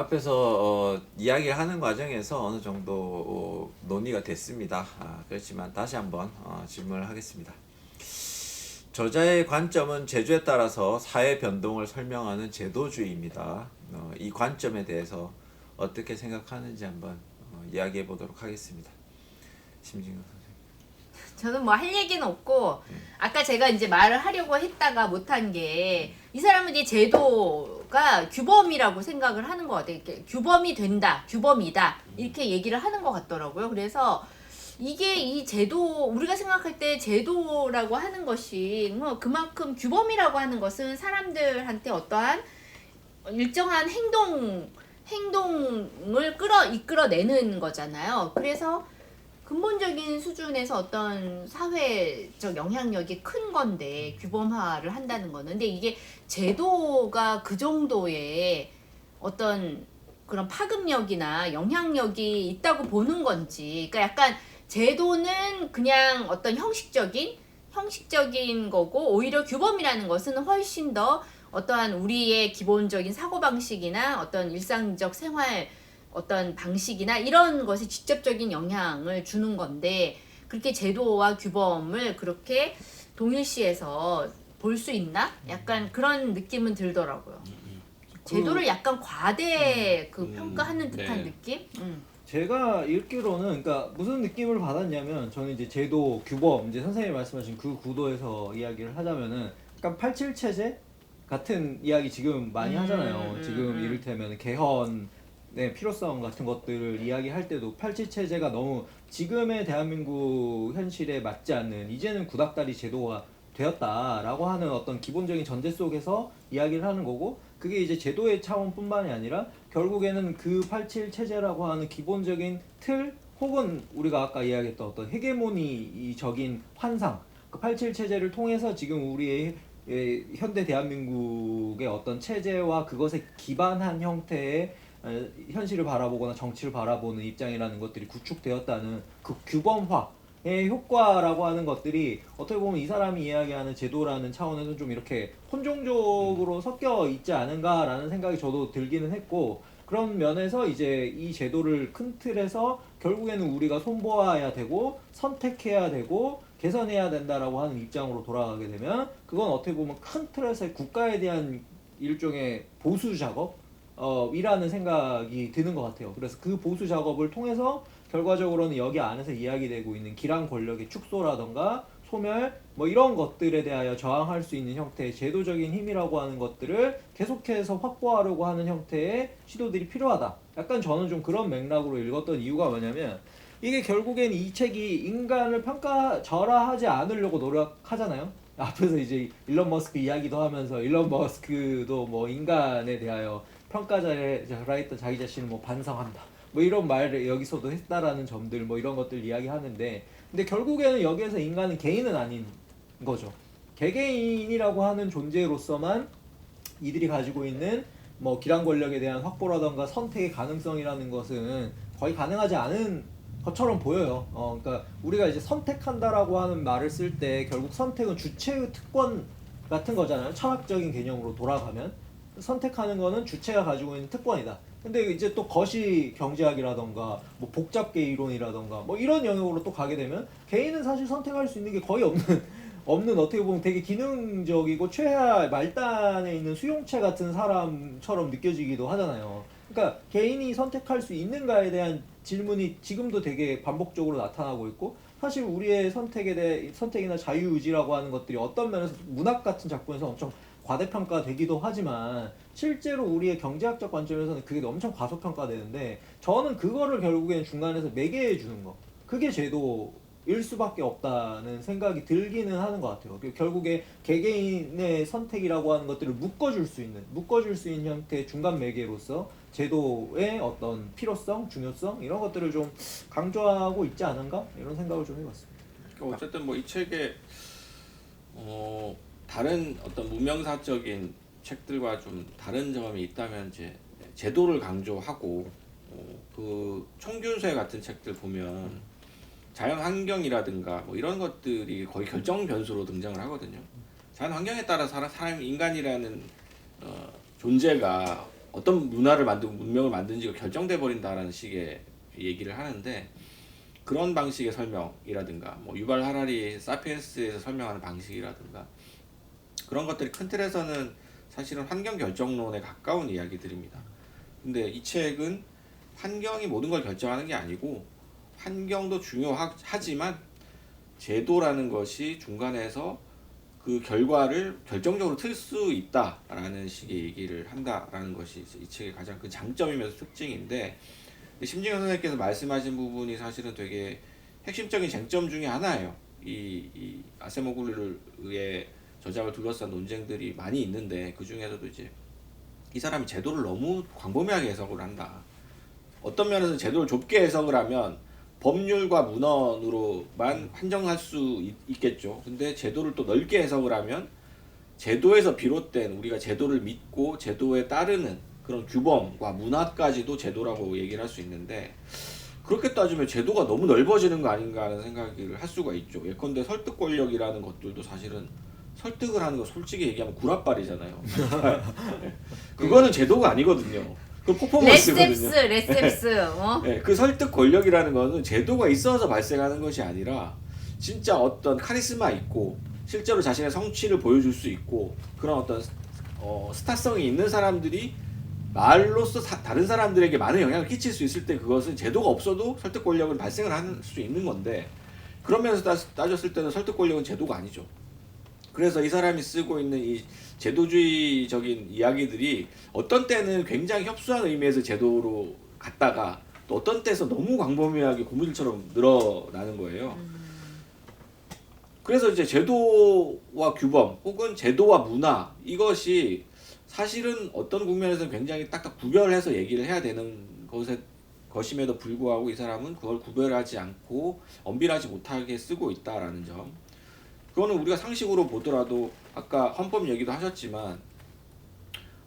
앞에서 이야기를 하는 과정에서 어느 정도 논의가 됐습니다. 그렇지만 다시 한번 질문을 하겠습니다. 저자의 관점은 제도에 따라서 사회 변동을 설명하는 제도주의입니다. 이 관점에 대해서 어떻게 생각하는지 한번 이야기해 보도록 하겠습니다. 심진경 선생님. 저는 뭐 할 얘기는 없고 아까 제가 이제 말을 하려고 했다가 못한 게 이 사람은 이제 제도가 규범이라고 생각을 하는 것 같아요. 이렇게 규범이 된다, 규범이다 이렇게 얘기를 하는 것 같더라고요. 그래서 이게 이 제도 우리가 생각할 때 제도라고 하는 것이 뭐 그만큼 규범이라고 하는 것은 사람들한테 어떠한 일정한 행동을 이끌어내는 거잖아요. 그래서 근본적인 수준에서 어떤 사회적 영향력이 큰 건데 규범화를 한다는 거는 근데 이게 제도가 그 정도의 어떤 그런 파급력이나 영향력이 있다고 보는 건지 그러니까 약간 제도는 그냥 어떤 형식적인 거고 오히려 규범이라는 것은 훨씬 더 어떠한 우리의 기본적인 사고방식이나 어떤 일상적 생활 어떤 방식이나 이런 것에 직접적인 영향을 주는 건데 그렇게 제도와 규범을 그렇게 동일시해서 볼 수 있나? 약간 그런 느낌은 들더라고요. 제도를 약간 과대 평가하는 듯한 네. 느낌? 제가 읽기로는 그러니까 무슨 느낌을 받았냐면 저는 이제 제도 규범 이제 선생님이 말씀하신 그 구도에서 이야기를 하자면은 약간 87 체제 같은 이야기 지금 많이 하잖아요. 지금 이를테면 개헌의 필요성 같은 것들을 이야기할 때도 87 체제가 너무 지금의 대한민국 현실에 맞지 않는 이제는 구닥다리 제도가 되었다라고 하는 어떤 기본적인 전제 속에서 이야기를 하는 거고 그게 이제 제도의 차원뿐만이 아니라 결국에는 그 87 체제라고 하는 기본적인 틀 혹은 우리가 아까 이야기했던 어떤 헤게모니적인 환상 그 87 체제를 통해서 지금 우리의 현대 대한민국의 어떤 체제와 그것에 기반한 형태의 현실을 바라보거나 정치를 바라보는 입장이라는 것들이 구축되었다는 그 규범화의 효과라고 하는 것들이 어떻게 보면 이 사람이 이야기하는 제도라는 차원에서 좀 이렇게 혼종적으로 섞여 있지 않은가라는 생각이 저도 들기는 했고 그런 면에서 이제 이 제도를 큰 틀에서 결국에는 우리가 손보아야 되고 선택해야 되고 개선해야 된다라고 하는 입장으로 돌아가게 되면 그건 어떻게 보면 큰 틀에서 국가에 대한 일종의 보수 작업이라는 생각이 드는 것 같아요. 그래서 그 보수 작업을 통해서 결과적으로는 여기 안에서 이야기되고 있는 기란 권력의 축소라던가 소멸 뭐 이런 것들에 대하여 저항할 수 있는 형태의 제도적인 힘이라고 하는 것들을 계속해서 확보하려고 하는 형태의 시도들이 필요하다. 약간 저는 좀 그런 맥락으로 읽었던 이유가 뭐냐면 이게 결국엔 이 책이 인간을 평가절하하지 않으려고 노력하잖아요. 앞에서 이제 일론 머스크 이야기도 하면서 일론 머스크도 뭐 인간에 대하여 평가절하했던 자기 자신을 뭐 반성한다. 뭐 이런 말을 여기서도 했다라는 점들 뭐 이런 것들 이야기하는데 근데 결국에는 여기에서 인간은 개인은 아닌 거죠. 개개인이라고 하는 존재로서만 이들이 가지고 있는 뭐 기란 권력에 대한 확보라던가 선택의 가능성이라는 것은 거의 가능하지 않은 것처럼 보여요. 그러니까 우리가 이제 선택한다라고 하는 말을 쓸 때 결국 선택은 주체의 특권 같은 거잖아요. 철학적인 개념으로 돌아가면 선택하는 거는 주체가 가지고 있는 특권이다. 근데 이제 또 거시 경제학이라던가 뭐 복잡계 이론이라던가 뭐 이런 영역으로 또 가게 되면 개인은 사실 선택할 수 있는 게 거의 없는 어떻게 보면 되게 기능적이고 최하 말단에 있는 수용체 같은 사람처럼 느껴지기도 하잖아요. 그러니까 개인이 선택할 수 있는가에 대한 질문이 지금도 되게 반복적으로 나타나고 있고 사실 우리의 선택이나 자유의지라고 하는 것들이 어떤 면에서 문학 같은 작품에서 엄청 과대평가되기도 하지만 실제로 우리의 경제학적 관점에서는 그게 엄청 과소평가되는데 저는 그거를 결국에는 중간에서 매개해 주는 거 그게 제도일 수밖에 없다는 생각이 들기는 하는 것 같아요. 결국에 개개인의 선택이라고 하는 것들을 묶어줄 수 있는 형태의 중간 매개로서 제도의 어떤 필요성, 중요성 이런 것들을 좀 강조하고 있지 않은가 이런 생각을 좀 해봤습니다. 그러니까 어쨌든 뭐 이 책에 다른 어떤 문명사적인 책들과 좀 다른 점이 있다면 이제 제도를 강조하고 그 총균세 같은 책들 보면 자연 환경이라든가 뭐 이런 것들이 거의 결정 변수로 등장을 하거든요. 자연 환경에 따라 사람 인간이라는 존재가 어떤 문화를 만들고 문명을 만드는지가 결정돼 버린다라는 식의 얘기를 하는데 그런 방식의 설명이라든가 뭐 유발 하라리 사피엔스에서 설명하는 방식이라든가 그런 것들이 큰 틀에서는 사실은 환경 결정론에 가까운 이야기들입니다. 근데 이 책은 환경이 모든 걸 결정하는 게 아니고 환경도 중요하지만 제도라는 것이 중간에서 그 결과를 결정적으로 틀 수 있다라는 식의 얘기를 한다라는 것이 이 책의 가장 큰 장점이면서 특징인데 심진경 선생님께서 말씀하신 부분이 사실은 되게 핵심적인 쟁점 중에 하나예요. 이 아세모글루의 저작을 둘러싼 논쟁들이 많이 있는데 그 중에서도 이제 이 사람이 제도를 너무 광범위하게 해석을 한다. 어떤 면에서 제도를 좁게 해석을 하면 법률과 문헌으로만 한정할 수 있겠죠. 근데 제도를 또 넓게 해석을 하면 제도에서 비롯된 우리가 제도를 믿고 제도에 따르는 그런 규범과 문화까지도 제도라고 얘기를 할 수 있는데 그렇게 따지면 제도가 너무 넓어지는 거 아닌가 하는 생각을 할 수가 있죠. 예컨대 설득 권력이라는 것들도 사실은 설득을 하는 거 솔직히 얘기하면 구라빨이잖아요. 그거는 제도가 아니거든요. 그 퍼포먼스거든요. 레셉스. 네, 그 설득 권력이라는 거는 제도가 있어서 발생하는 것이 아니라 진짜 어떤 카리스마 있고 실제로 자신의 성취를 보여줄 수 있고 그런 어떤 스타성이 있는 사람들이 말로써 다른 사람들에게 많은 영향을 끼칠 수 있을 때 그것은 제도가 없어도 설득 권력은 발생을 할 수 있는 건데 그런 면에서 따졌을 때는 설득 권력은 제도가 아니죠. 그래서 이 사람이 쓰고 있는 이 제도주의적인 이야기들이 어떤 때는 굉장히 협소한 의미에서 제도로 갔다가 또 어떤 때에서 너무 광범위하게 고무줄처럼 늘어나는 거예요. 그래서 이제 제도와 규범 혹은 제도와 문화 이것이 사실은 어떤 국면에서는 굉장히 딱딱 구별해서 얘기를 해야 되는 것임에도 불구하고 이 사람은 그걸 구별하지 않고 엄밀하지 못하게 쓰고 있다라는 점. 그거는 우리가 상식으로 보더라도 아까 헌법 얘기도 하셨지만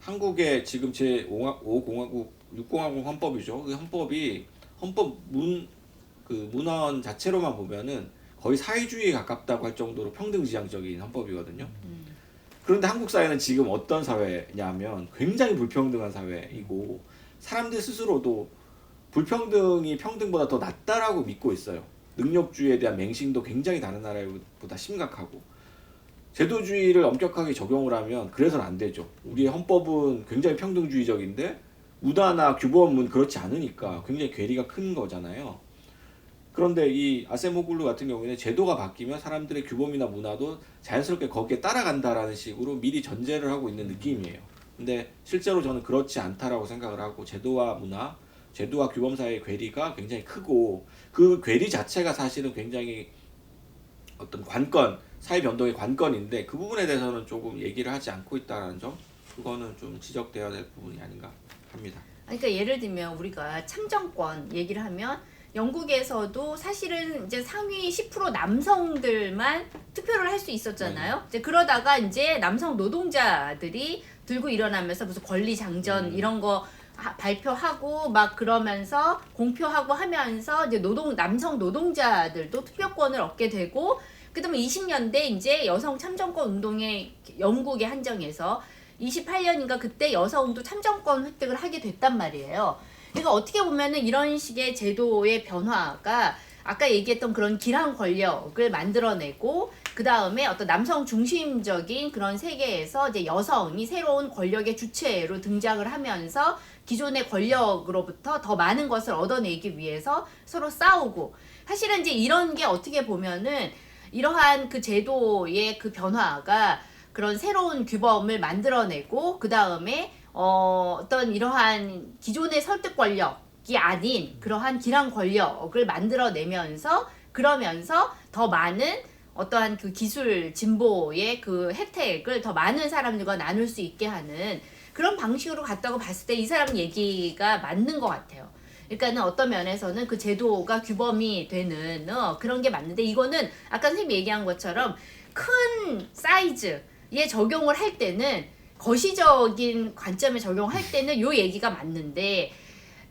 한국의 지금 제5공화국 6공화국 헌법이죠. 그 헌법이 문헌 자체로만 보면은 거의 사회주의에 가깝다고 할 정도로 평등지향적인 헌법이거든요. 그런데 한국 사회는 지금 어떤 사회냐면 굉장히 불평등한 사회이고 사람들 스스로도 불평등이 평등보다 더 낫다라고 믿고 있어요. 능력주의에 대한 맹신도 굉장히 다른 나라보다 심각하고 제도주의를 엄격하게 적용을 하면 그래서는 안 되죠. 우리의 헌법은 굉장히 평등주의적인데 문화나 규범은 그렇지 않으니까 굉장히 괴리가 큰 거잖아요. 그런데 이 아세모글루 같은 경우에는 제도가 바뀌면 사람들의 규범이나 문화도 자연스럽게 거기에 따라간다라는 식으로 미리 전제를 하고 있는 느낌이에요. 근데 실제로 저는 그렇지 않다라고 생각을 하고 제도와 문화, 제도와 규범 사이의 괴리가 굉장히 크고 그 괴리 자체가 사실은 굉장히 어떤 관건, 사회 변동의 관건인데 그 부분에 대해서는 조금 얘기를 하지 않고 있다는 점 그거는 좀 지적되어야 될 부분이 아닌가 합니다. 그러니까 예를 들면 우리가 참정권 얘기를 하면 영국에서도 사실은 이제 상위 10% 남성들만 투표를 할 수 있었잖아요. 이제 그러다가 이제 남성 노동자들이 들고 일어나면서 무슨 권리 장전 이런 거 발표하고 막 그러면서 공표하고 하면서 이제 남성 노동자들도 투표권을 얻게 되고 그다음에 20년대 이제 여성 참정권 운동에 영국에 한정해서 28년인가 그때 여성도 참정권 획득을 하게 됐단 말이에요. 그러니까 어떻게 보면은 이런 식의 제도의 변화가 아까 얘기했던 그런 기랑 권력을 만들어내고 그 다음에 어떤 남성 중심적인 그런 세계에서 이제 여성이 새로운 권력의 주체로 등장을 하면서 기존의 권력으로부터 더 많은 것을 얻어내기 위해서 서로 싸우고 사실은 이제 이런 게 어떻게 보면은 이러한 그 제도의 그 변화가 그런 새로운 규범을 만들어내고 그 다음에 어떤 이러한 기존의 설득 권력이 아닌 그러한 기랑 권력을 만들어내면서 그러면서 더 많은 어떠한 그 기술 진보의 그 혜택을 더 많은 사람들과 나눌 수 있게 하는 그런 방식으로 갔다고 봤을 때 이 사람 얘기가 맞는 것 같아요. 그러니까는 어떤 면에서는 그 제도가 규범이 되는 그런 게 맞는데 이거는 아까 선생님이 얘기한 것처럼 큰 사이즈에 적용을 할 때는 거시적인 관점에 적용할 때는 요 얘기가 맞는데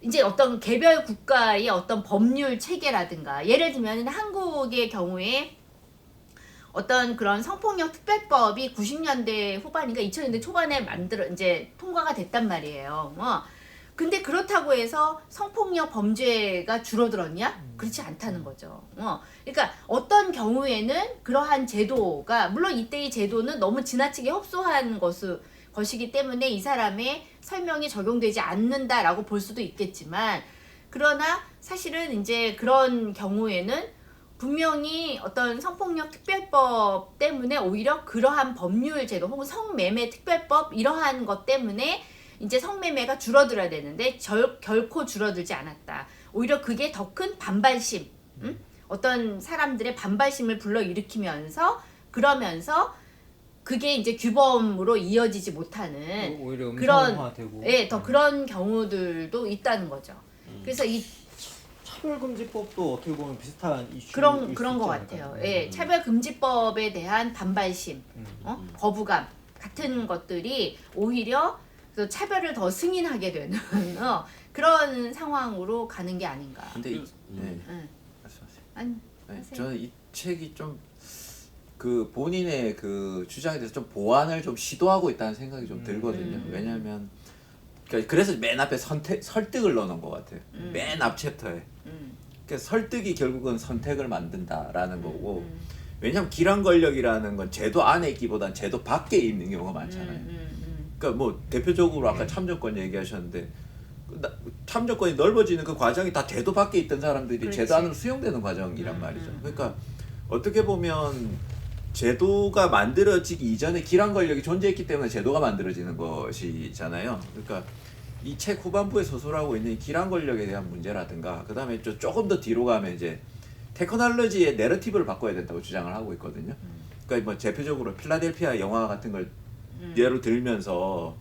이제 어떤 개별 국가의 어떤 법률 체계라든가 예를 들면 한국의 경우에 어떤 그런 성폭력 특별법이 90년대 후반인가 2000년대 초반에 이제 통과가 됐단 말이에요. 근데 그렇다고 해서 성폭력 범죄가 줄어들었냐? 그렇지 않다는 거죠. 그러니까 어떤 경우에는 그러한 제도가 물론 이때의 제도는 너무 지나치게 협소한 것이기 때문에 이 사람의 설명이 적용되지 않는다라고 볼 수도 있겠지만 그러나 사실은 이제 그런 경우에는 분명히 어떤 성폭력 특별법 때문에 오히려 그러한 법률 제도 혹은 성매매 특별법 이러한 것 때문에 이제 성매매가 줄어들어야 되는데 결코 줄어들지 않았다. 오히려 그게 더 큰 반발심, 어떤 사람들의 반발심을 불러일으키면서 그러면서 그게 이제 규범으로 이어지지 못하는 오히려 그런 음성화되고 더 그런 경우들도 있다는 거죠. 그래서 이 차별금지법도 어떻게 보면 비슷한 이슈 그런 것 같아요. 예, 차별금지법에 대한 반발심, 거부감 같은 것들이 오히려 그 차별을 더 승인하게 되는 그런 상황으로 가는 게 아닌가. 근데 응. 말씀하세요. 아니, 네, 하세요. 저는 이 책이 좀 그 본인의 그 주장에 대해서 좀 보완을 좀 시도하고 있다는 생각이 좀 들거든요. 왜냐하면 그래서 맨 앞에 설득을 넣어놓은 것 같아요. 맨 앞 챕터에. 그러니까 설득이 결국은 선택을 만든다라는 거고. 왜냐하면 기란 권력이라는 건 제도 안에 있기보단 제도 밖에 있는 경우가 많잖아요. 그러니까 뭐 대표적으로 아까 참정권 얘기하셨는데 참정권이 넓어지는 그 과정이 다 제도 밖에 있던 사람들이 그렇지. 제도 안으로 수용되는 과정이란 말이죠. 그러니까 어떻게 보면 제도가 만들어지기 이전에 기란 권력이 존재했기 때문에 제도가 만들어지는 것이잖아요. 그러니까 이 책 후반부에 서술하고 있는 이 기란 권력에 대한 문제라든가 그 다음에 조금 더 뒤로 가면 이제 테크놀로지의 내러티브를 바꿔야 된다고 주장을 하고 있거든요. 그러니까 뭐 대표적으로 필라델피아 영화 같은 걸 예로 들면서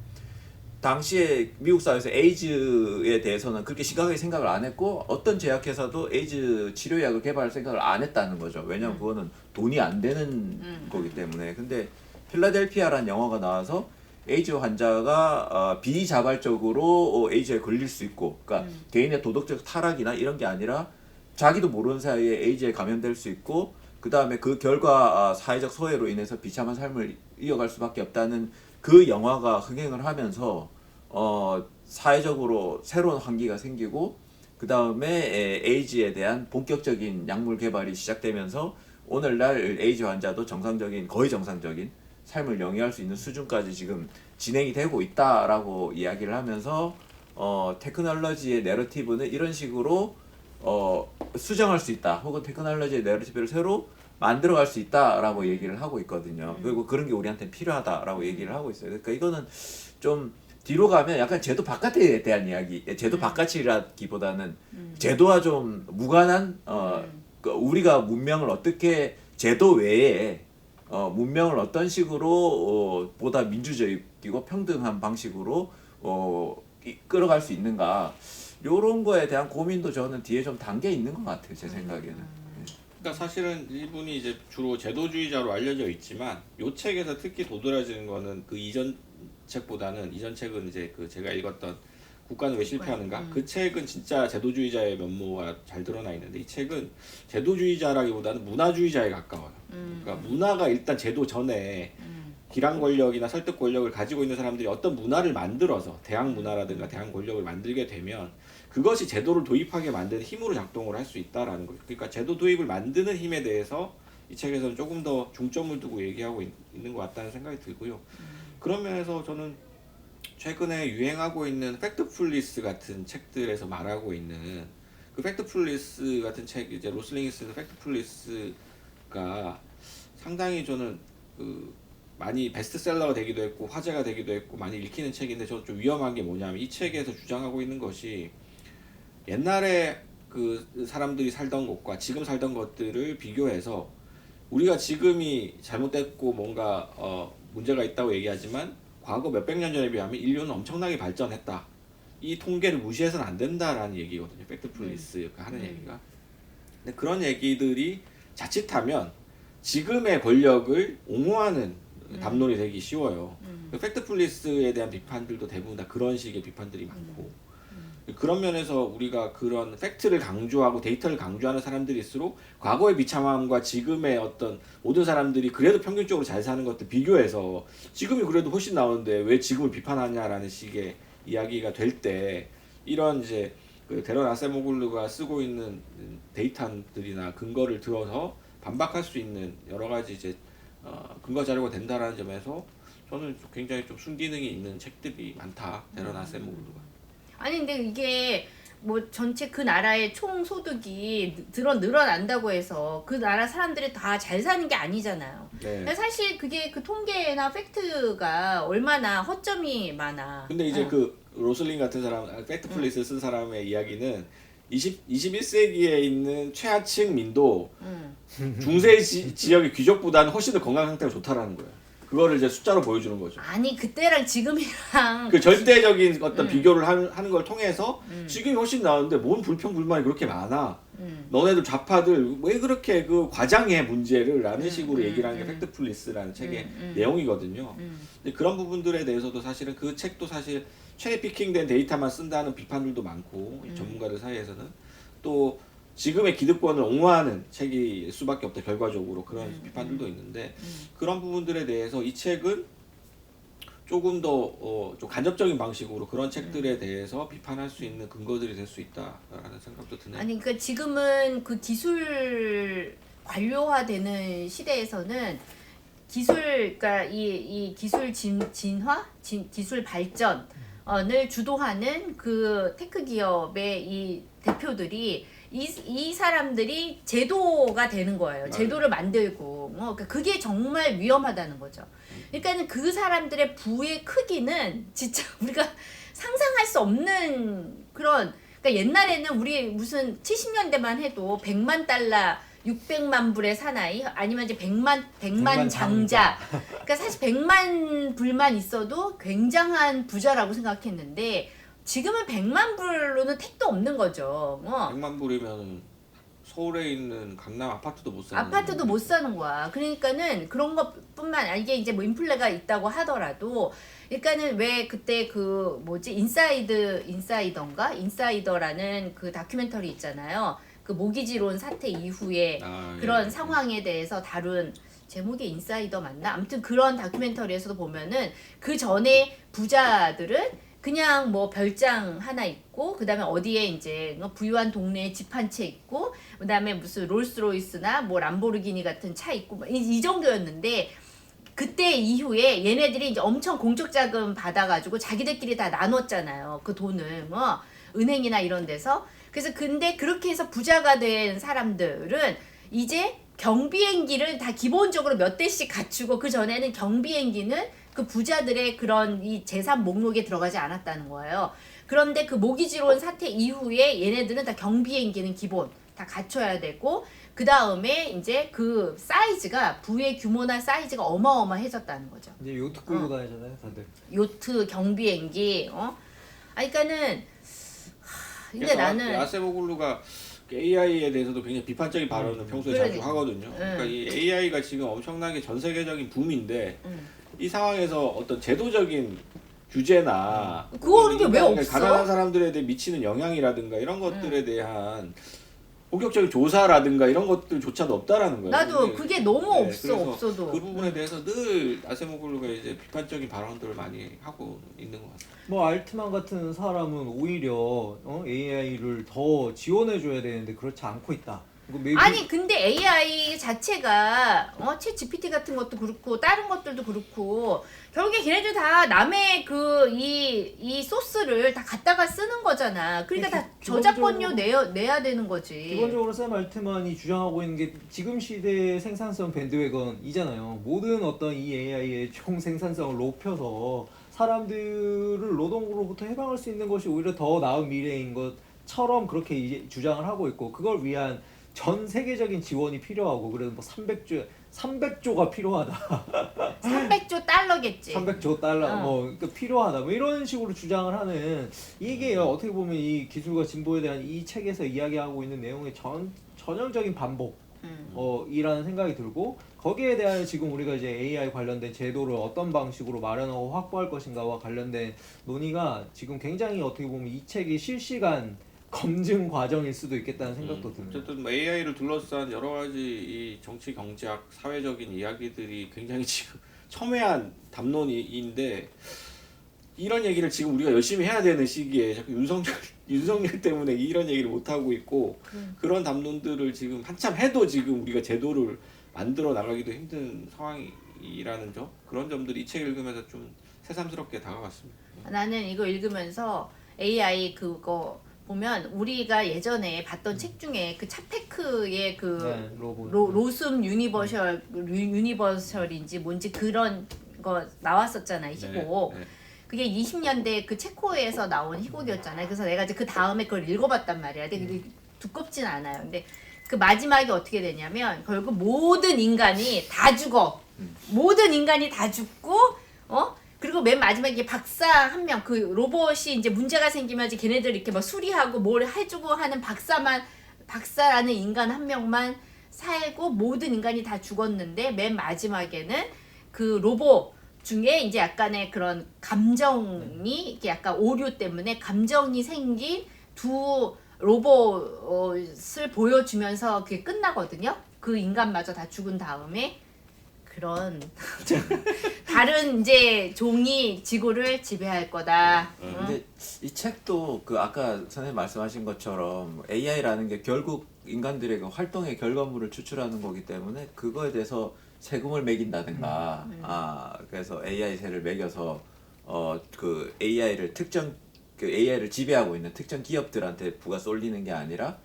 당시에 미국 사회에서 에이즈에 대해서는 그렇게 심각하게 생각을 안 했고 어떤 제약회사도 에이즈 치료약을 개발할 생각을 안 했다는 거죠. 왜냐하면 그거는 돈이 안 되는 거기 때문에. 근데 필라델피아라는 영화가 나와서 에이즈 환자가 비자발적으로 에이즈에 걸릴 수 있고 그러니까 개인의 도덕적 타락이나 이런 게 아니라 자기도 모르는 사이에 에이즈에 감염될 수 있고 그 다음에 그 결과 사회적 소외로 인해서 비참한 삶을 이어갈 수밖에 없다는 그 영화가 흥행을 하면서 사회적으로 새로운 환기가 생기고 그 다음에 에이즈에 대한 본격적인 약물 개발이 시작되면서 오늘날 에이즈 환자도 거의 정상적인 삶을 영위할 수 있는 수준까지 지금 진행이 되고 있다라고 이야기를 하면서 테크놀로지의 내러티브는 이런 식으로 수정할 수 있다 혹은 테크놀로지의 내러티브를 새로 만들어갈 수 있다라고 얘기를 하고 있거든요. 그리고 그런 게 우리한테 필요하다라고 얘기를 하고 있어요. 그러니까 이거는 좀 뒤로 가면 약간 제도 바깥에 대한 이야기, 제도 바깥이라기보다는 제도와 좀 무관한 우리가 문명을 어떻게 제도 외에 문명을 어떤 식으로 보다 민주적이고 평등한 방식으로 끌어갈 수 있는가 이런 거에 대한 고민도 저는 뒤에 좀 담겨 있는 것 같아요. 제 생각에는. 그러니까 사실은 이분이 이제 주로 제도주의자로 알려져 있지만 이 책에서 특히 도드라지는 거는 그 이전 책보다는 이전 책은 이제 그 제가 읽었던 국가는 왜 실패하는가 그 책은 진짜 제도주의자의 면모가 잘 드러나 있는데 이 책은 제도주의자라기보다는 문화주의자에 가까워요. 그러니까 문화가 일단 제도 전에 기란 권력이나 설득 권력을 가지고 있는 사람들이 어떤 문화를 만들어서 대항 문화라든가 대항 권력을 만들게 되면 그것이 제도를 도입하게 만드는 힘으로 작동을 할 수 있다라는 거예요. 그러니까 제도 도입을 만드는 힘에 대해서 이 책에서는 조금 더 중점을 두고 얘기하고 있는 것 같다는 생각이 들고요. 그런 면에서 저는 최근에 유행하고 있는 팩트풀리스 같은 책들에서 말하고 있는 그 팩트풀리스 같은 책 이제 로슬링이 쓰는 팩트풀리스가 상당히 저는 많이 베스트셀러가 되기도 했고 화제가 되기도 했고 많이 읽히는 책인데 저는 좀 위험한 게 뭐냐면 이 책에서 주장하고 있는 것이 옛날에 그 사람들이 살던 것과 지금 살던 것들을 비교해서 우리가 지금이 잘못됐고 뭔가 문제가 있다고 얘기하지만 과거 몇백 년 전에 비하면 인류는 엄청나게 발전했다. 이 통계를 무시해서는 안 된다라는 얘기거든요. 팩트풀리스가 하는 얘기가. 근데 그런 얘기들이 자칫하면 지금의 권력을 옹호하는 담론이 되기 쉬워요. 팩트풀리스에 대한 비판들도 대부분 다 그런 식의 비판들이 많고 그런 면에서 우리가 그런 팩트를 강조하고 데이터를 강조하는 사람들일수록 과거의 비참함과 지금의 어떤 모든 사람들이 그래도 평균적으로 잘 사는 것들 비교해서 지금이 그래도 훨씬 나오는데 왜 지금을 비판하냐라는 식의 이야기가 될 때 이런 이제 그 데런 아세모글루가 쓰고 있는 데이터들이나 근거를 들어서 반박할 수 있는 여러 가지 이제 근거 자료가 된다라는 점에서 저는 굉장히 좀 순기능이 있는 책들이 많다. 데런 아세모글루가. 아니 근데 이게 뭐 전체 그 나라의 총 소득이 늘어난다고 해서 그 나라 사람들이 다 잘 사는 게 아니잖아요. 네. 사실 그게 그 통계나 팩트가 얼마나 허점이 많아. 근데 이제 어. 그 로슬린 같은 사람, 팩트플리스 쓴 사람의 이야기는 21세기에 있는 최하층 민도 중세 지역의 귀족보다는 훨씬 더 건강 상태가 좋다라는 거예요. 그거를 이제 숫자로 보여주는 거죠. 아니 그때랑 지금이랑 그 절대적인 어떤 비교를 하는 걸 통해서 지금이 훨씬 나은데 뭔 불평불만이 그렇게 많아. 너네들 좌파들 왜 그렇게 그 과장해 문제를 라는 식으로 얘기를 하는 게 팩트플리스라는 책의 내용이거든요. 근데 그런 부분들에 대해서도 사실은 그 책도 사실 체리 피킹된 데이터만 쓴다는 비판들도 많고 전문가들 사이에서는 또 지금의 기득권을 옹호하는 책일 수밖에 없다 결과적으로 그런 비판들도 있는데 그런 부분들에 대해서 이 책은 조금 더 좀 간접적인 방식으로 그런 책들에 대해서 비판할 수 있는 근거들이 될 수 있다라는 생각도 드네요. 아니 그러니까 지금은 그 기술 관료화되는 시대에서는 그러니까 이 기술 기술 발전을 주도하는 그 테크 기업의 이 대표들이 이 사람들이 제도가 되는 거예요. 제도를 만들고 그러니까 그게 정말 위험하다는 거죠. 그러니까는 그 사람들의 부의 크기는 진짜 우리가 상상할 수 없는 그런 그러니까 옛날에는 우리 무슨 70년대만 해도 100만 달러 600만 불의 사나이 아니면 이제 100만 장자 그러니까 사실 100만 불만 있어도 굉장한 부자라고 생각했는데 지금은 100만 불로는 택도 없는 거죠. 100만 불이면 서울에 있는 강남 아파트도 못 사는 아파트도 못 사는 거야. 그러니까는 그런 것뿐만 아니라 이게 이제 뭐 인플레가 있다고 하더라도 그러니까는 왜 그때 그 뭐지 인사이더라는 그 다큐멘터리 있잖아요. 그 모기지론 사태 이후에 그런 예. 상황에 대해서 다룬 제목이 인사이더 맞나? 아무튼 그런 다큐멘터리에서도 보면은 그 전에 부자들은 그냥 뭐 별장 하나 있고 그다음에 어디에 이제 부유한 동네에 집 한 채 있고 그다음에 무슨 롤스로이스나 뭐 람보르기니 같은 차 있고 뭐 이 정도였는데 그때 이후에 얘네들이 이제 엄청 공적 자금 받아가지고 자기들끼리 다 나눴잖아요. 그 돈을 뭐 은행이나 이런 데서. 그래서 근데 그렇게 해서 부자가 된 사람들은 이제 경비행기를 다 기본적으로 몇 대씩 갖추고 그 전에는 경비행기는 그 부자들의 그런 이 재산 목록에 들어가지 않았다는 거예요. 그런데 그 모기지론 사태 이후에 얘네들은 다 경비행기는 기본 다 갖춰야 되고 그 다음에 이제 그 사이즈가 부의 규모나 사이즈가 어마어마해졌다는 거죠. 이제 요트 끌고 다니잖아요, 다들. 요트, 경비행기, 그러니까는 근데 나는 아세모글루가 AI에 대해서도 굉장히 비판적인 발언을 평소에 자주 그러니까. 하거든요. 그러니까 이 AI가 지금 엄청나게 전 세계적인 붐인데 이 상황에서 어떤 제도적인 규제나 그거는 왜 없어? 가난한 사람들에 대해 미치는 영향이라든가 이런 것들에 대한 본격적인 조사라든가 이런 것들조차도 없다라는 거예요. 나도 그게 너무 그래서 없어도 그 부분에 대해서 늘 아세모글루가 이제 비판적인 발언들을 많이 하고 있는 것 같아요. 뭐 알트만 같은 사람은 오히려 AI를 더 지원해줘야 되는데 그렇지 않고 있다. 이거 maybe 아니 근데 AI 자체가 챗 GPT 같은 것도 그렇고 다른 것들도 그렇고 결국에 걔네들 다 남의 그 이 소스를 다 갖다가 쓰는 거잖아. 그러니까 다 저작권료 내야 되는 거지. 기본적으로 샘 알트만이 주장하고 있는 게 지금 시대의 생산성 밴드웨건이잖아요. 모든 어떤 이 AI의 총 생산성을 높여서 사람들을 노동으로부터 해방할 수 있는 것이 오히려 더 나은 미래인 것처럼 그렇게 이제 주장을 하고 있고 그걸 위한 전 세계적인 지원이 필요하고 그래서 뭐 300조가 필요하다. 300조 달러겠지. 300조 달러 뭐 그러니까 필요하다. 뭐 이런 식으로 주장을 하는 이게 어떻게 보면 이 기술과 진보에 대한 이 책에서 이야기하고 있는 내용의 전형적인 반복. 이라는 생각이 들고 거기에 대한 지금 우리가 이제 AI 관련된 제도를 어떤 방식으로 마련하고 확보할 것인가와 관련된 논의가 지금 굉장히 어떻게 보면 이 책이 실시간 검증 과정일 수도 있겠다는 생각도 듭니다. 어쨌든 뭐 AI를 둘러싼 여러 가지 이 정치, 경제학, 사회적인 이야기들이 굉장히 지금 첨예한 담론인데 이런 얘기를 지금 우리가 열심히 해야 되는 시기에 자꾸 윤석열 때문에 이런 얘기를 못 하고 있고 그런 담론들을 지금 한참 해도 지금 우리가 제도를 만들어 나가기도 힘든 상황이라는 점 그런 점들이 이 책 읽으면서 좀 새삼스럽게 다가왔습니다. 나는 이거 읽으면서 AI 그거 보면 우리가 예전에 봤던 책 중에 그 차테크의 그 네, 로봇. 로숨 유니버셜인지 뭔지 그런 거 나왔었잖아요. 희곡. 네. 그게 20년대 그 체코에서 나온 희곡이었잖아요. 그래서 내가 이제 그 다음에 그걸 읽어봤단 말이야. 근데 그게 두껍진 않아요. 근데 그 마지막에 어떻게 되냐면 결국 모든 인간이 다 죽어. 모든 인간이 다 죽고 그리고 맨 마지막에 박사 한 명 그 로봇이 이제 문제가 생기면 이제 걔네들 이렇게 막 수리하고 뭘 해주고 하는 박사라는 인간 한 명만 살고 모든 인간이 다 죽었는데 맨 마지막에는 그 로봇 중에 이제 약간의 그런 감정이 이렇게 약간 오류 때문에 감정이 생긴 두 로봇을 보여주면서 그게 끝나거든요. 그 인간마저 다 죽은 다음에 그런 다른 이제 종이 지구를 지배할 거다. 근데 이 책도 그 아까 선생님 말씀하신 것처럼 AI라는 게 결국 인간들의 그 활동의 결과물을 추출하는 거기 때문에 그거에 대해서 세금을 매긴다든가 그래서 AI세를 매겨서 그 AI를 그 AI를 지배하고 있는 특정 기업들한테 부가 쏠리는 게 아니라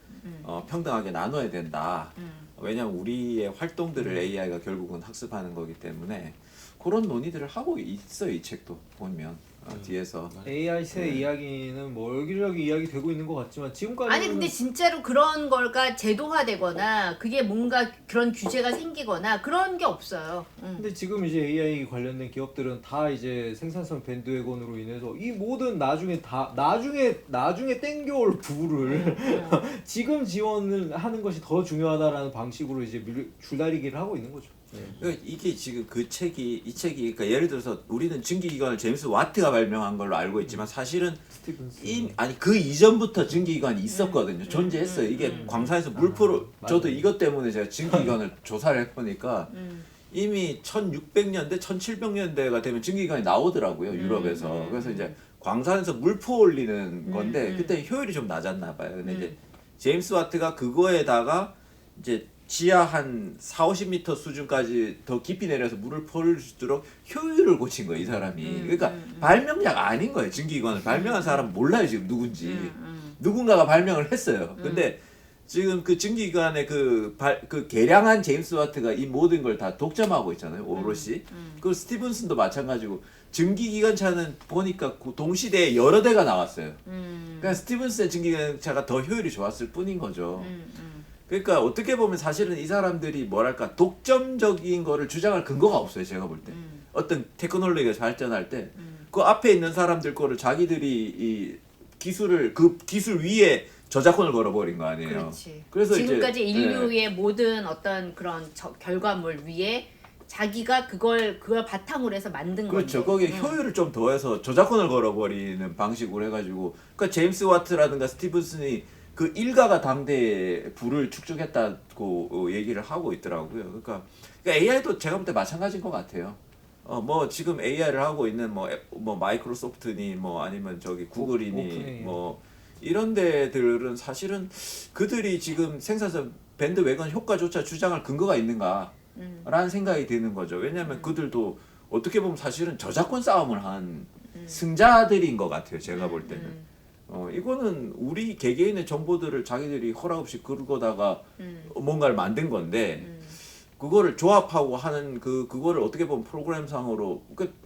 평등하게 나눠야 된다. 왜냐하면 우리의 활동들을 AI가 결국은 학습하는 거기 때문에 그런 논의들을 하고 있어요. 이 책도 보면 뒤에서 AI 세 이야기는 뭐 여기저기 이야기 되고 있는 것 같지만 지금까지 아니 근데 진짜로 그런 걸가 제도화되거나 그게 뭔가 그런 규제가 생기거나 그런 게 없어요. 근데 지금 이제 AI 관련된 기업들은 다 이제 생산성 밴드웨건으로 인해서 이 모든 나중에 땡겨올 부를 지금 지원을 하는 것이 더 중요하다라는 방식으로 이제 줄다리기를 하고 있는 거죠. 그러니까 이게 지금 이 책이 그러니까 예를 들어서 우리는 증기기관을 제임스 와트가 발명한 걸로 알고 있지만 사실은 스티븐슨. 그 이전부터 증기기관이 있었거든요. 존재했어요. 이게 광산에서 물포를 저도 맞아요. 이것 때문에 제가 증기기관을 조사를 해보니까 이미 1600년대, 1700년대가 되면 증기기관이 나오더라고요. 유럽에서. 그래서 이제 광산에서 물포 올리는 건데 그때 효율이 좀 낮았나 봐요. 근데 이제 제임스 와트가 그거에다가 이제 지하 한 4-50m 수준까지 더 깊이 내려서 물을 퍼올 수 있도록 효율을 고친 거예요, 이 사람이. 그러니까 발명자가 아닌 거예요. 증기기관을 발명한 사람 몰라요, 지금 누군지. 누군가가 발명을 했어요. 근데 지금 그 증기기관의 그 개량한 제임스 와트가 이 모든 걸 다 독점하고 있잖아요, 오롯이. 그 스티븐슨도 마찬가지고 증기기관차는 보니까 동시대에 여러 대가 나왔어요. 그러니까 스티븐슨의 증기기관차가 더 효율이 좋았을 뿐인 거죠. 그러니까 어떻게 보면 사실은 이 사람들이 뭐랄까 독점적인 거를 주장할 근거가 없어요. 제가 볼 때. 어떤 테크놀로지가 발전할 때 그 앞에 있는 사람들 거를 자기들이 이 기술을 그 기술 위에 저작권을 걸어버린 거 아니에요. 그렇지. 그래서 지금까지 이제, 인류의 모든 어떤 그런 결과물 위에 자기가 그걸 바탕으로 해서 만든 그렇죠. 건데. 거기에 효율을 좀 더해서 저작권을 걸어버리는 방식으로 해가지고 그러니까 제임스 와트라든가 스티븐슨이 그 일가가 당대에 부를 축적했다고 얘기를 하고 있더라고요. 그러니까 AI도 제가 볼 때 마찬가지인 것 같아요. 뭐 지금 AI를 하고 있는 뭐 마이크로소프트니 뭐 아니면 저기 구글이니 오픈AI. 뭐 이런 데들은 사실은 그들이 지금 생산성 밴드웨건 효과조차 주장할 근거가 있는가라는 생각이 드는 거죠. 왜냐하면 그들도 어떻게 보면 사실은 저작권 싸움을 한 승자들인 것 같아요. 제가 볼 때는. 이거는 우리 개개인의 정보들을 자기들이 허락 없이 긁어다가 뭔가를 만든 건데 그거를 조합하고 하는 그거를 어떻게 보면 프로그램상으로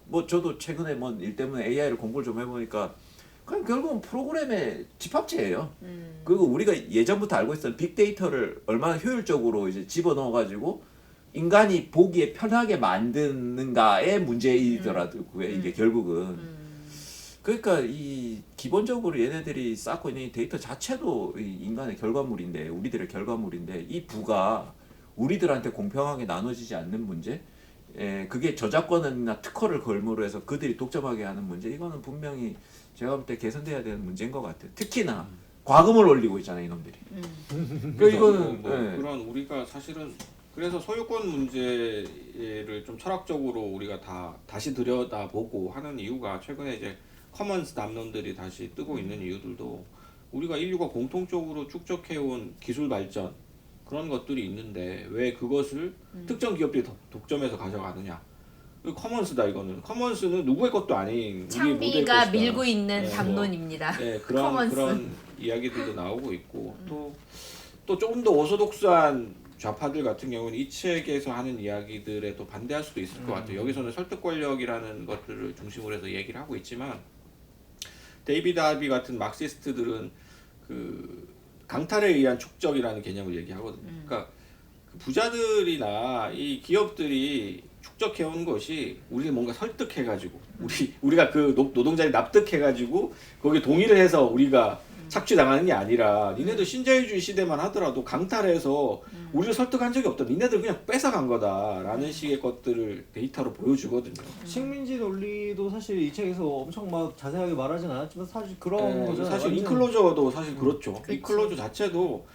뭐 저도 최근에 뭐 일 때문에 AI를 공부를 좀 해보니까 그냥 결국은 프로그램의 집합체예요. 그리고 우리가 예전부터 알고 있었던 빅데이터를 얼마나 효율적으로 이제 집어넣어가지고 인간이 보기에 편하게 만드는가의 문제이더라고요. 이게 결국은. 그러니까 이 기본적으로 얘네들이 쌓고 있는 이 데이터 자체도 이 인간의 결과물인데 우리들의 결과물인데 이 부가 우리들한테 공평하게 나눠지지 않는 문제, 그게 저작권이나 특허를 걸므로 해서 그들이 독점하게 하는 문제, 이거는 분명히 제가 볼 때 개선돼야 되는 문제인 것 같아요. 특히나 과금을 올리고 있잖아요, 이놈들이. 그러니까 이거는 그런 우리가 사실은 그래서 소유권 문제를 좀 철학적으로 우리가 다시 들여다보고 하는 이유가 최근에 이제 커먼스 담론들이 다시 뜨고 있는 이유들도 우리가 인류가 공통적으로 축적해온 기술 발전 그런 것들이 있는데 왜 그것을 특정 기업들이 독점해서 가져가느냐. 커먼스다 이거는. 커먼스는 누구의 것도 아닌 우리 모두의 창비가 것이다. 밀고 있는 네, 담론입니다. 네, 커먼스. 그런 이야기들도 나오고 있고 또 조금 더 오소독스한 좌파들 같은 경우는 이 책에서 하는 이야기들에 또 반대할 수도 있을 것 같아요. 여기서는 설득 권력이라는 것들을 중심으로 해서 얘기를 하고 있지만 데이비드 하비 같은 막시스트들은 그 강탈에 의한 축적이라는 개념을 얘기하거든요. 그러니까 그 부자들이나 이 기업들이 축적해온 것이 우리를 뭔가 설득해가지고 우리가 그 노동자를 납득해가지고 거기에 동의를 해서 우리가 착취당하는 게 아니라 니네들 신자유주의 시대만 하더라도 강탈해서 우리를 설득한 적이 없다. 니네들 그냥 뺏어간 거다라는 식의 것들을 데이터로 보여주거든요. 식민지 논리도 사실 이 책에서 엄청 막 자세하게 말하진 않았지만 사실 그런 거잖아요. 사실 완전. 인클로저도 사실 그렇죠. 그치. 인클로저 자체도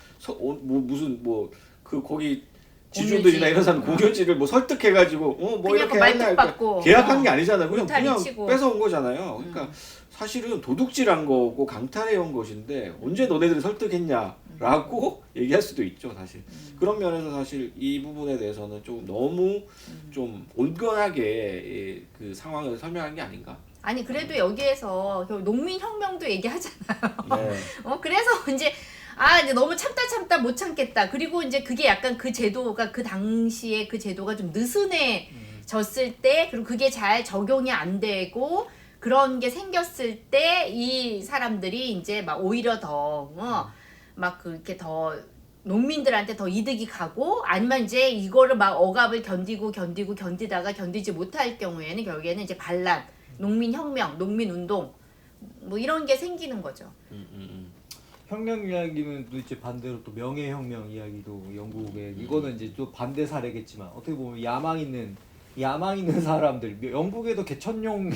거기 지주들이나 이런 사람 공유지를 뭐 설득해가지고 뭐 그냥 이렇게 말뚝 하냐 받고, 계약한 게 아니잖아요. 울타리 그냥 치고. 뺏어온 거잖아요. 그러니까 사실은 도둑질한 거고 강탈해온 것인데 언제 너네들이 설득했냐라고 얘기할 수도 있죠. 사실 그런 면에서 사실 이 부분에 대해서는 좀 너무 좀 온건하게 그 상황을 설명한 게 아닌가. 아니 그래도 여기에서 농민혁명도 얘기하잖아요. 네. 그래서 이제 이제 너무 참다 못 참겠다. 그리고 이제 그게 약간 그 제도가 그 당시에 그 제도가 좀 느슨해졌을 때, 그리고 그게 잘 적용이 안 되고 그런 게 생겼을 때 이 사람들이 이제 막 오히려 더 막 그렇게 더 농민들한테 더 이득이 가고, 아니면 이제 이거를 막 억압을 견디다가 견디지 못할 경우에는 결국에는 이제 반란, 농민혁명, 농민운동 뭐 이런 게 생기는 거죠. 혁명 이야기는 또 이제 반대로 또 명예혁명 이야기도 영국에 이거는 이제 또 반대 사례겠지만 어떻게 보면 야망 있는 사람들 영국에도 개천용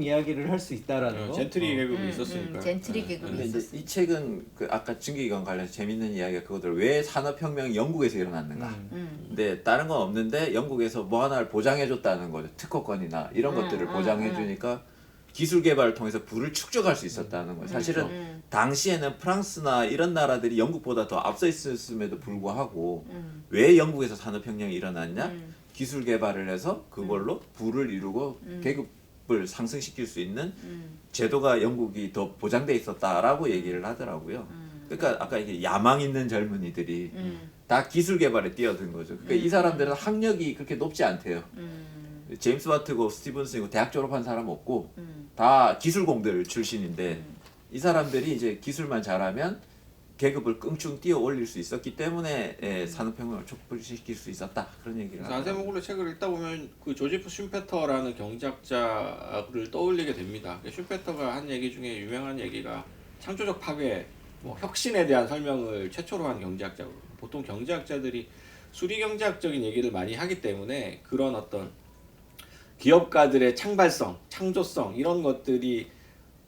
이야기를 할 수 있다라는 거. 젠트리 계급이 있었으니까. 젠트리 계급이 근데 이제 있었어. 이 책은 그 아까 증기기관 관련해서 재밌는 이야기가 그거들 왜 산업혁명이 영국에서 일어났는가. 근데 다른 건 없는데 영국에서 뭐 하나를 보장해줬다는 거죠. 특허권이나 이런 것들을 보장해주니까 기술 개발을 통해서 부를 축적할 수 있었다는 거예요. 사실은 당시에는 프랑스나 이런 나라들이 영국보다 더 앞서 있었음에도 불구하고 왜 영국에서 산업혁명이 일어났냐? 기술 개발을 해서 그걸로 부를 이루고 계급을 상승시킬 수 있는 제도가 영국이 더 보장돼 있었다라고 얘기를 하더라고요. 그러니까 아까 이게 야망 있는 젊은이들이 다 기술 개발에 뛰어든 거죠. 그러니까 이 사람들은 학력이 그렇게 높지 않대요. 제임스 와트고 스티븐슨이고 대학 졸업한 사람 없고 다 기술공들 출신인데 이 사람들이 이제 기술만 잘하면 계급을 끙충 뛰어 올릴 수 있었기 때문에 산업혁명을 촉발시킬 수 있었다, 그런 얘기를 하더라고요. 안세모글로 책을 읽다 보면 그 조지프 슈페터라는 경제학자를 떠올리게 됩니다. 슈페터가 한 얘기 중에 유명한 얘기가 창조적 파괴, 뭐 혁신에 대한 설명을 최초로 한 경제학자거든요. 보통 경제학자들이 수리 경제학적인 얘기를 많이 하기 때문에 그런 어떤 기업가들의 창발성, 창조성 이런 것들이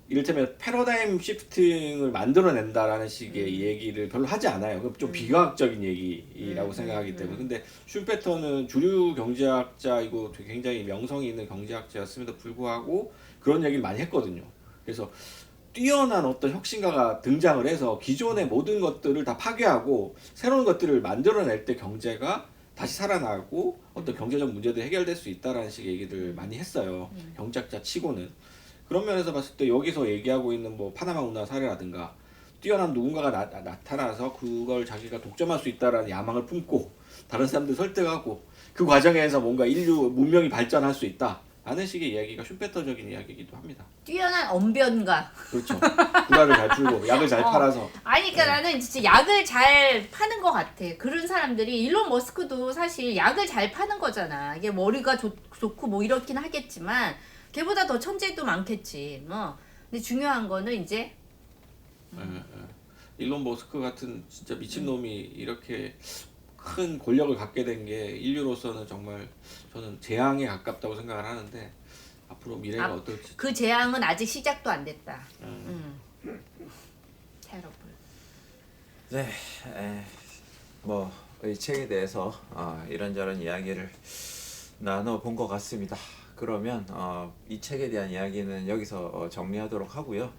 이를테면 패러다임 시프팅을 만들어낸다라는 식의 얘기를 별로 하지 않아요. 그럼 좀 비과학적인 얘기라고 생각하기 때문에. 근데 슈페터는 주류 경제학자이고 굉장히 명성이 있는 경제학자였음에도 불구하고 그런 얘기를 많이 했거든요. 그래서 뛰어난 어떤 혁신가가 등장을 해서 기존의 모든 것들을 다 파괴하고 새로운 것들을 만들어낼 때 경제가 다시 살아나고 어떤 경제적 문제도 해결될 수 있다라는 식의 얘기를 많이 했어요. 경제학자 치고는. 그런 면에서 봤을 때 여기서 얘기하고 있는 뭐 파나마 운하 사례라든가 뛰어난 누군가가 나타나서 그걸 자기가 독점할 수 있다라는 야망을 품고 다른 사람들 설득하고 그 과정에서 뭔가 인류 문명이 발전할 수 있다라는 식의 이야기가 슈페터적인 이야기이기도 합니다. 뛰어난 언변가. 그렇죠. 구라를 잘 풀고 약을 잘 팔아서. 아니 그러니까 나는 진짜 약을 잘 파는 것 같아. 그런 사람들이 일론 머스크도 사실 약을 잘 파는 거잖아. 이게 머리가 좋고 뭐 이렇긴 하겠지만 걔보다 더 천재도 많겠지. 근데 중요한 거는 이제 일론 머스크 같은 진짜 미친놈이 이렇게 큰 권력을 갖게 된 게 인류로서는 정말 저는 재앙에 가깝다고 생각을 하는데 앞으로 미래가 어떨지. 그 재앙은 아직 시작도 안 됐다. 테러블. 네, 뭐 이 책에 대해서 이런저런 이야기를 나눠본 것 같습니다. 그러면 이 책에 대한 이야기는 여기서 정리하도록 하고요.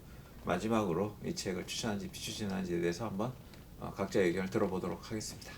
마지막으로 이 책을 추천한지 비추천한지에 대해서 한번 각자 의견을 들어보도록 하겠습니다.